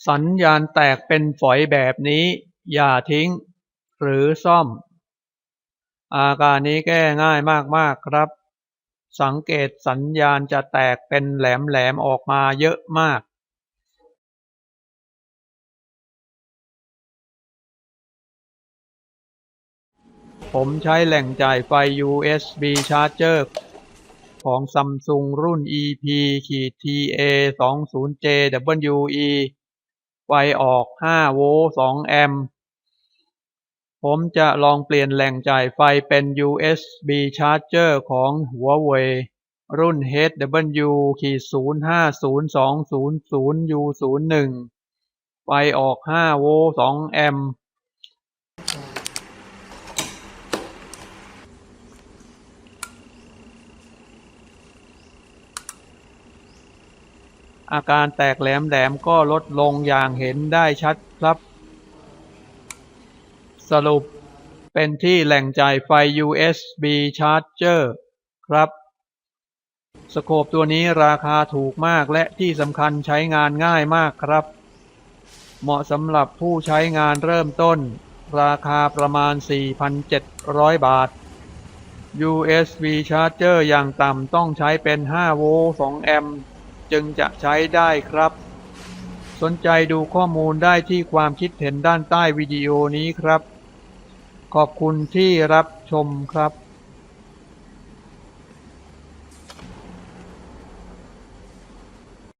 สัญญาณแตกเป็นฝอยแบบนี้อย่าทิ้งหรือซ่อมอาการนี้แก้ง่ายมากๆครับสังเกตสัญญาณจะแตกเป็นแหลมๆออกมาเยอะมากผมใช้แหล่งจ่ายไฟ USB Charger ของ Samsung รุ่น EP-TA20JWE ไฟออก5โวลต์2แอมป์ผมจะลองเปลี่ยนแหล่งจ่ายไฟเป็น USB Charger ของ Huawei รุ่น HW-050200U01 ไฟออก5โวลต์2แอมป์อาการแตกแหลมก็ลดลงอย่างเห็นได้ชัดครับสรุปเป็นที่แหล่งจ่ายไฟ USB Charger ครับสโคปตัวนี้ราคาถูกมากและที่สำคัญใช้งานง่ายมากครับเหมาะสำหรับผู้ใช้งานเริ่มต้นราคาประมาณ 4,700 บาท USB Charger อย่างต่ำต้องใช้เป็น5โวลต์2แอมป์จึงจะใช้ได้ครับสนใจดูข้อมูลได้ที่ความคิดเห็นด้านใต้วิดีโอนี้ครับขอบคุณที่รับชมครับ